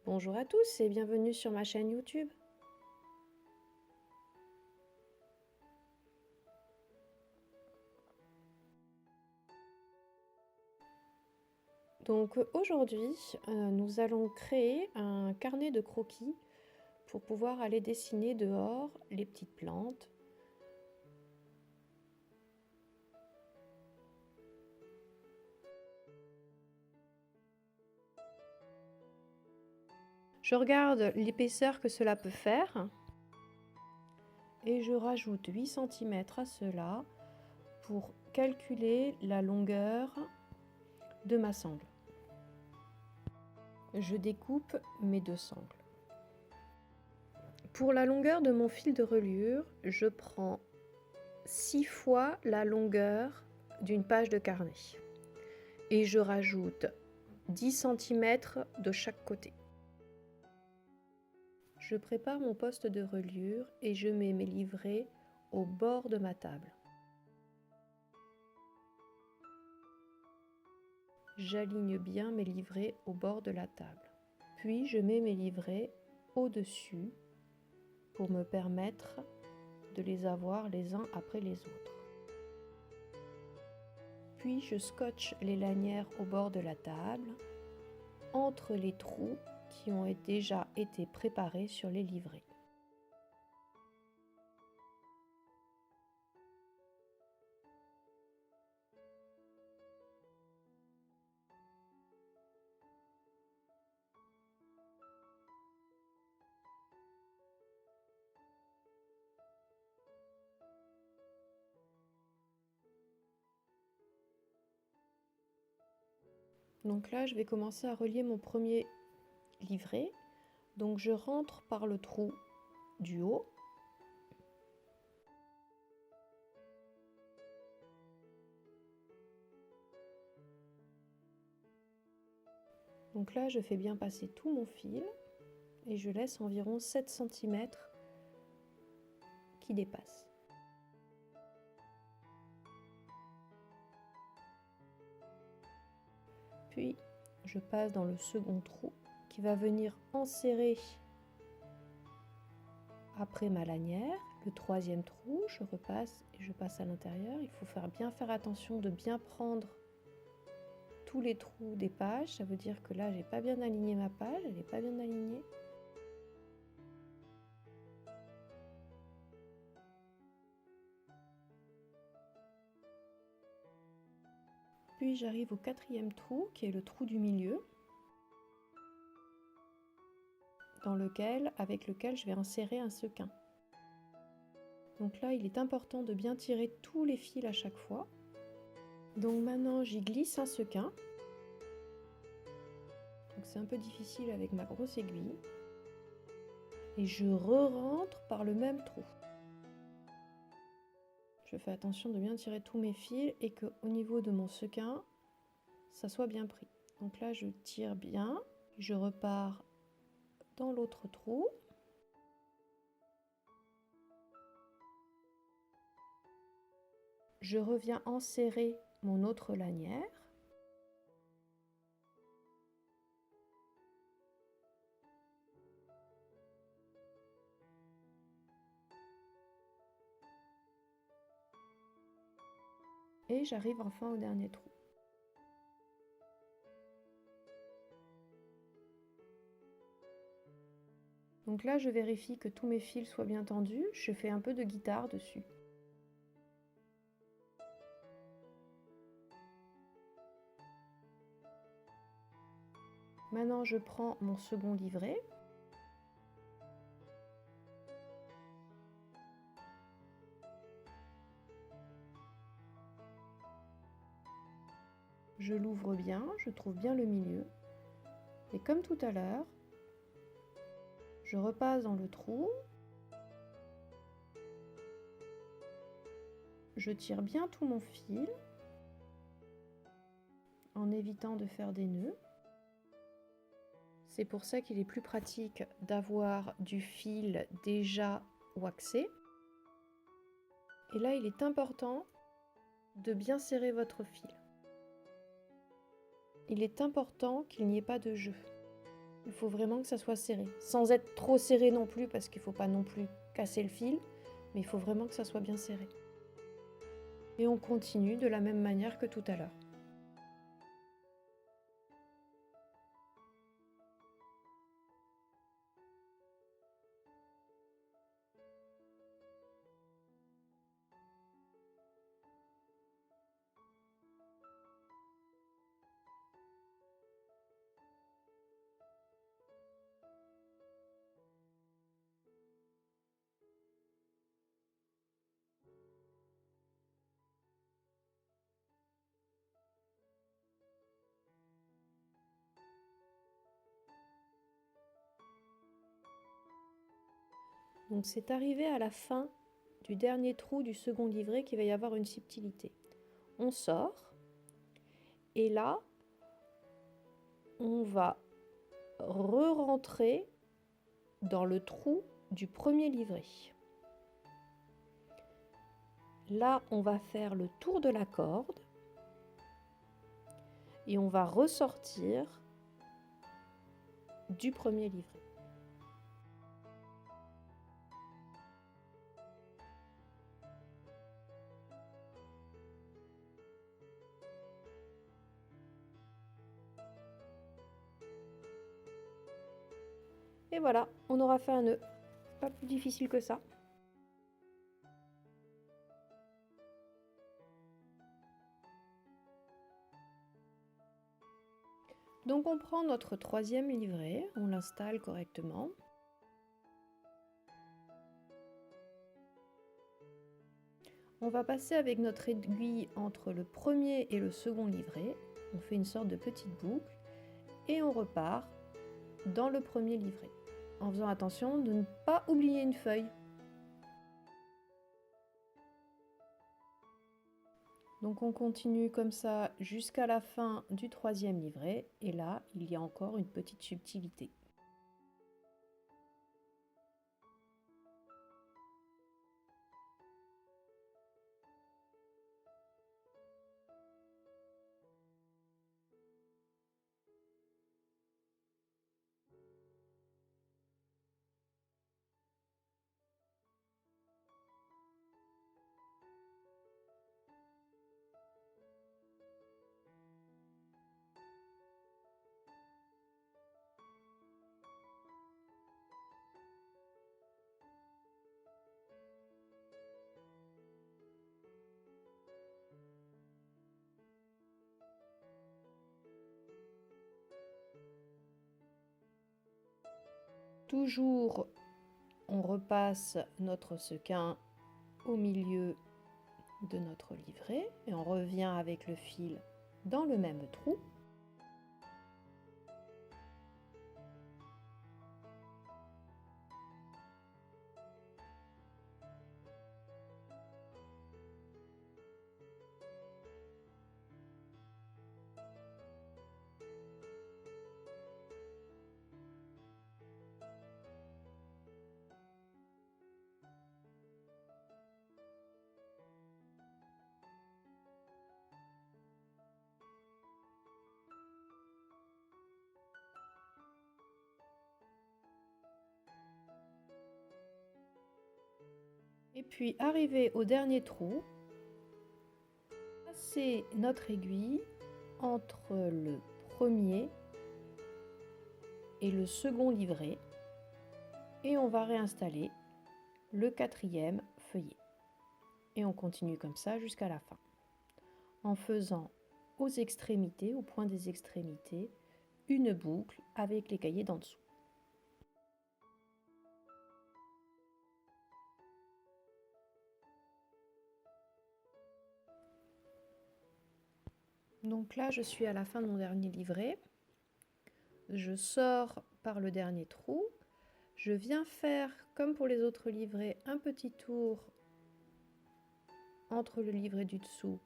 Bonjour à tous et bienvenue sur ma chaîne YouTube. Donc aujourd'hui, nous allons créer un carnet de croquis pour pouvoir aller dessiner dehors les petites plantes. Je regarde l'épaisseur que cela peut faire et je rajoute 8 cm à cela pour calculer la longueur de ma sangle. Je découpe mes deux sangles. Pour la longueur de mon fil de reliure, je prends 6 fois la longueur d'une page de carnet et je rajoute 10 cm de chaque côté. Je prépare mon poste de reliure et je mets mes livrets au bord de ma table. J'aligne bien mes livrets au bord de la table. Puis je mets mes livrets au-dessus pour me permettre de les avoir les uns après les autres. Puis je scotche les lanières au bord de la table, entre les trous qui ont déjà été préparés sur les livrets. Donc là, je vais commencer à relier mon premier livret. Donc je rentre par le trou du haut. Donc là, je fais bien passer tout mon fil et je laisse environ 7 cm qui dépassent. Puis, je passe dans le second trou qui va venir enserrer après ma lanière. Le troisième trou, je repasse et je passe à l'intérieur. Il faut bien faire attention de bien prendre tous les trous des pages. Ça veut dire que là, j'ai pas bien aligné ma page, elle n'est pas bien alignée. Puis j'arrive au quatrième trou, qui est le trou du milieu, avec lequel je vais insérer un sequin. Donc là, il est important de bien tirer tous les fils à chaque fois. Donc maintenant, j'y glisse un sequin. Donc c'est un peu difficile avec ma grosse aiguille. Et je re-rentre par le même trou. Je fais attention de bien tirer tous mes fils et qu'au niveau de mon sequin, ça soit bien pris. Donc là, je tire bien, je repars dans l'autre trou. Je reviens enserrer mon autre lanière. Et j'arrive enfin au dernier trou. Donc là, je vérifie que tous mes fils soient bien tendus. Je fais un peu de guitare dessus. Maintenant, je prends mon second livret. Je l'ouvre bien, je trouve bien le milieu. Et comme tout à l'heure, je repasse dans le trou. Je tire bien tout mon fil en évitant de faire des nœuds. C'est pour ça qu'il est plus pratique d'avoir du fil déjà waxé. Et là, il est important de bien serrer votre fil. Il est important qu'il n'y ait pas de jeu. Il faut vraiment que ça soit serré, sans être trop serré non plus, parce qu'il ne faut pas non plus casser le fil, mais il faut vraiment que ça soit bien serré. Et on continue de la même manière que tout à l'heure. Donc c'est arrivé à la fin du dernier trou du second livret qu'il va y avoir une subtilité. On sort et là, on va re-rentrer dans le trou du premier livret. Là, on va faire le tour de la corde et on va ressortir du premier livret. Et voilà, on aura fait un nœud. Pas plus difficile que ça. Donc on prend notre troisième livret, on l'installe correctement. On va passer avec notre aiguille entre le premier et le second livret. On fait une sorte de petite boucle et on repart dans le premier livret, en faisant attention de ne pas oublier une feuille. Donc on continue comme ça jusqu'à la fin du troisième livret et là il y a encore une petite subtilité. Toujours, on repasse notre sequin au milieu de notre livret et on revient avec le fil dans le même trou. Et puis arrivé au dernier trou, passer notre aiguille entre le premier et le second livret et on va réinstaller le quatrième feuillet. Et on continue comme ça jusqu'à la fin, en faisant aux extrémités, au point des extrémités, une boucle avec les cahiers d'en dessous. Donc là, je suis à la fin de mon dernier livret. Je sors par le dernier trou. Je viens faire, comme pour les autres livrets, un petit tour entre le livret du dessous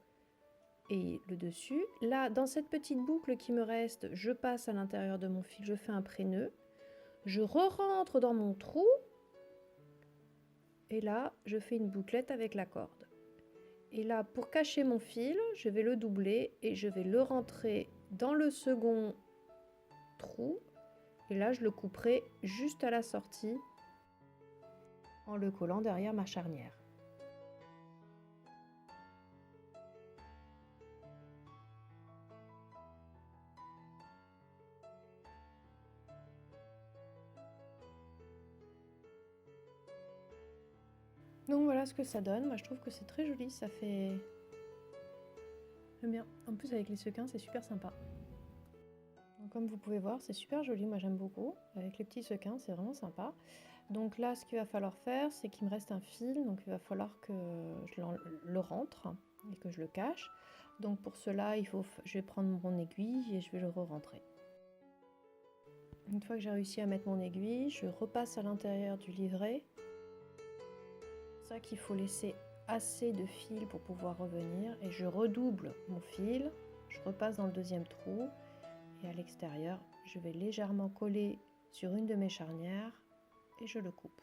et le dessus. Là, dans cette petite boucle qui me reste, je passe à l'intérieur de mon fil, je fais un pré-nœud. Je re-rentre dans mon trou. Et là, je fais une bouclette avec la corde. Et là, pour cacher mon fil, je vais le doubler et je vais le rentrer dans le second trou Et là, je le couperai juste à la sortie en le collant derrière ma charnière. Donc voilà ce que ça donne. Moi, je trouve que c'est très joli. Ça fait... J'aime bien. En plus, avec les sequins, c'est super sympa. Donc, comme vous pouvez voir, c'est super joli. Moi, j'aime beaucoup. Avec les petits sequins, c'est vraiment sympa. Donc là, ce qu'il va falloir faire, c'est qu'il me reste un fil. Donc, il va falloir que je le rentre et que je le cache. Donc, pour cela, je vais prendre mon aiguille et je vais le re-rentrer. Une fois que j'ai réussi à mettre mon aiguille, je repasse à l'intérieur du livret. C'est ça qu'il faut laisser assez de fil pour pouvoir revenir. Et je redouble mon fil. Je repasse dans le deuxième trou. Et à l'extérieur, je vais légèrement coller sur une de mes charnières et je le coupe.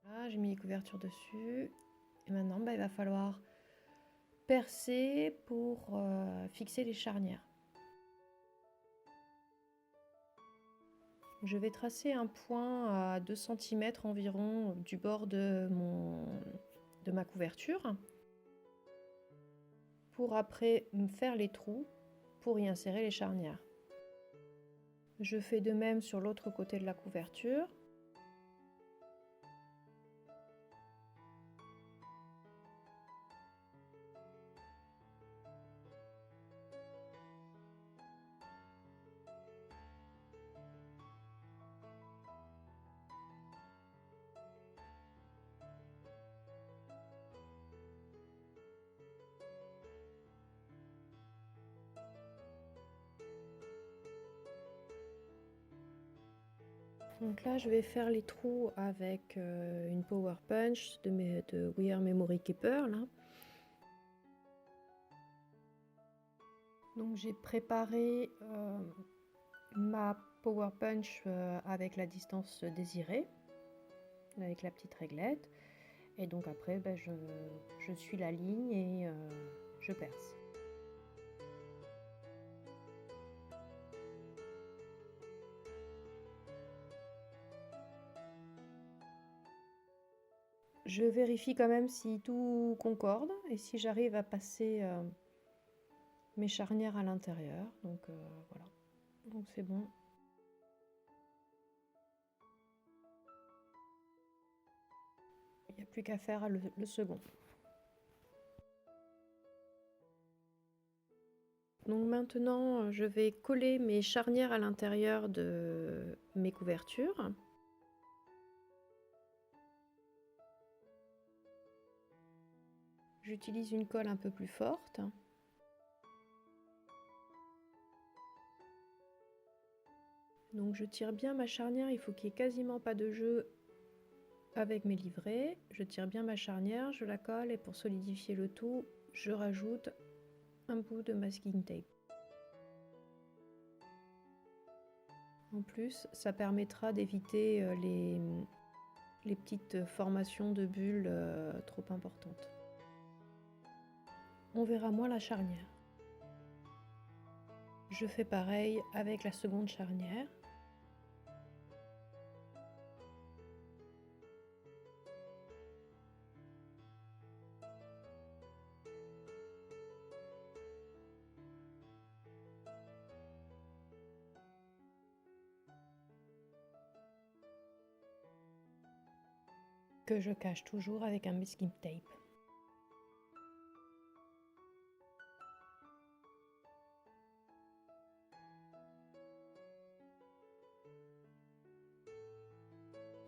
Là, j'ai mis les couvertures dessus. Et maintenant, il va falloir percer pour fixer les charnières. Je vais tracer un point à 2 cm environ du bord de ma couverture pour après faire les trous pour y insérer les charnières. Je fais de même sur l'autre côté de la couverture. Donc là, je vais faire les trous avec une Power Punch de We Are Memory Keeper. Là. Donc j'ai préparé ma Power Punch avec la distance désirée, avec la petite réglette. Et donc après, je suis la ligne et je perce. Je vérifie quand même si tout concorde et si j'arrive à passer mes charnières à l'intérieur. Donc voilà, donc c'est bon. Il n'y a plus qu'à faire le second. Donc maintenant, je vais coller mes charnières à l'intérieur de mes couvertures. J'utilise une colle un peu plus forte. Donc je tire bien ma charnière, il faut qu'il n'y ait quasiment pas de jeu avec mes livrets. Je tire bien ma charnière, je la colle et pour solidifier le tout, je rajoute un bout de masking tape. En plus, ça permettra d'éviter les petites formations de bulles trop importantes. On verra moins la charnière. Je fais pareil avec la seconde charnière. Que je cache toujours avec un masking tape.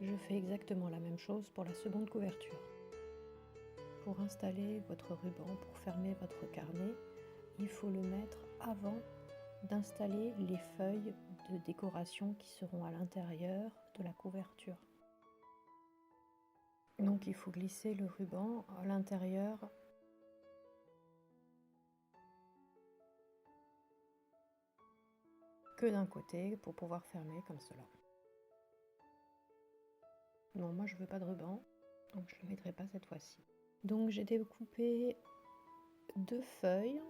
Je fais exactement la même chose pour la seconde couverture. Pour installer votre ruban, pour fermer votre carnet, il faut le mettre avant d'installer les feuilles de décoration qui seront à l'intérieur de la couverture. Donc il faut glisser le ruban à l'intérieur que d'un côté pour pouvoir fermer comme cela. Non, moi je veux pas de ruban, donc je le mettrai pas cette fois-ci. Donc j'ai découpé 2 feuilles,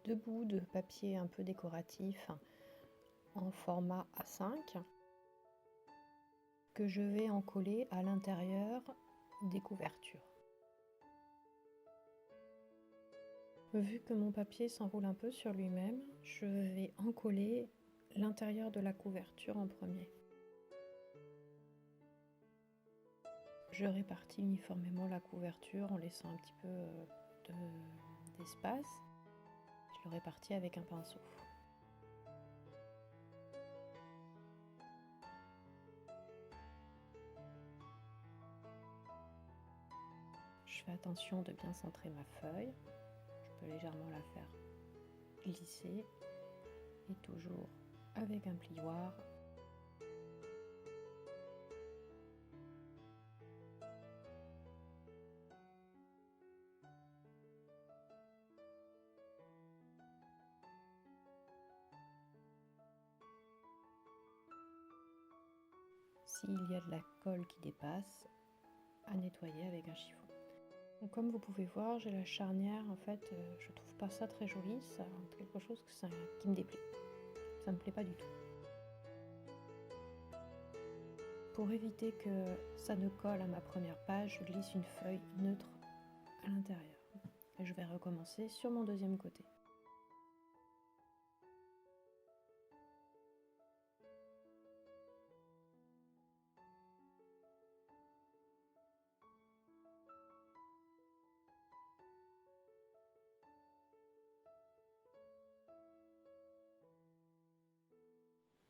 2 bouts de papier un peu décoratif en format A5 que je vais encoller à l'intérieur des couvertures. Vu que mon papier s'enroule un peu sur lui-même, je vais encoller l'intérieur de la couverture en premier. Je répartis uniformément la couverture en laissant un petit peu d'espace. Je le répartis avec un pinceau. Je fais attention de bien centrer ma feuille. Je peux légèrement la faire glisser et toujours avec un plioir. S'il y a de la colle qui dépasse, à nettoyer avec un chiffon. Donc, comme vous pouvez voir, j'ai la charnière, en fait, je trouve pas ça très joli, ça quelque chose qui me déplaît. Ça me plaît pas du tout. Pour éviter que ça ne colle à ma première page, je glisse une feuille neutre à l'intérieur. Et je vais recommencer sur mon deuxième côté.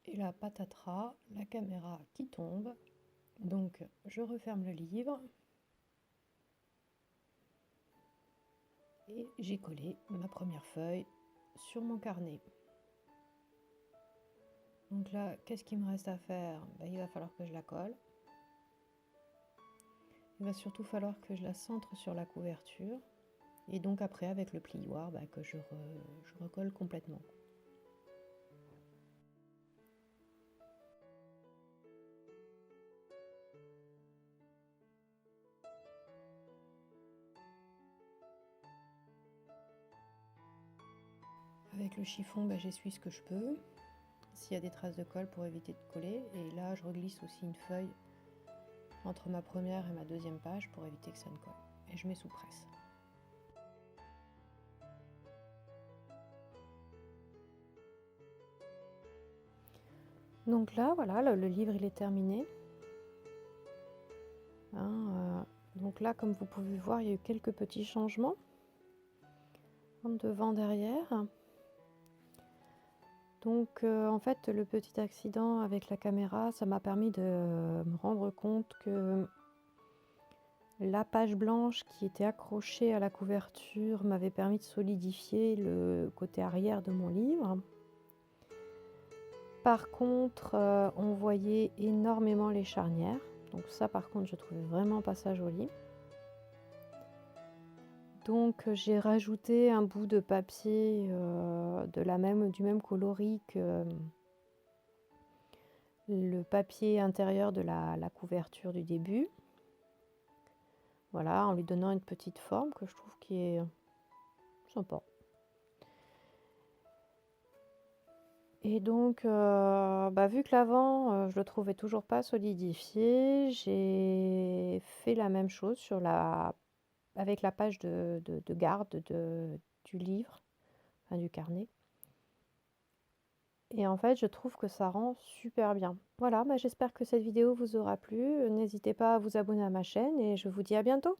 Et là, patatras, la caméra qui tombe. Donc, je referme le livre. Et j'ai collé ma première feuille sur mon carnet. Donc là, qu'est-ce qu'il me reste à faire? Il va falloir que je la colle. Il va surtout falloir que je la centre sur la couverture. Et donc après, avec le plioir, que je recolle complètement. Avec le chiffon, j'essuie ce que je peux. S'il y a des traces de colle pour éviter de coller. Et là, je reglisse aussi une feuille entre ma première et ma deuxième page pour éviter que ça ne colle. Et je mets sous presse. Donc là, voilà, le livre il est terminé. Donc là, comme vous pouvez voir, il y a eu quelques petits changements. Devant, derrière. Donc en fait, le petit accident avec la caméra, ça m'a permis de me rendre compte que la page blanche qui était accrochée à la couverture m'avait permis de solidifier le côté arrière de mon livre. Par contre, on voyait énormément les charnières. Donc ça, par contre, je trouvais vraiment pas ça joli. Donc j'ai rajouté un bout de papier du même coloris que le papier intérieur de la couverture du début. Voilà, en lui donnant une petite forme que je trouve qui est sympa. Et donc, vu que l'avant, je le trouvais toujours pas solidifié, j'ai fait la même chose avec la page de garde du livre, enfin du carnet. Et en fait, je trouve que ça rend super bien. Voilà, j'espère que cette vidéo vous aura plu. N'hésitez pas à vous abonner à ma chaîne et je vous dis à bientôt.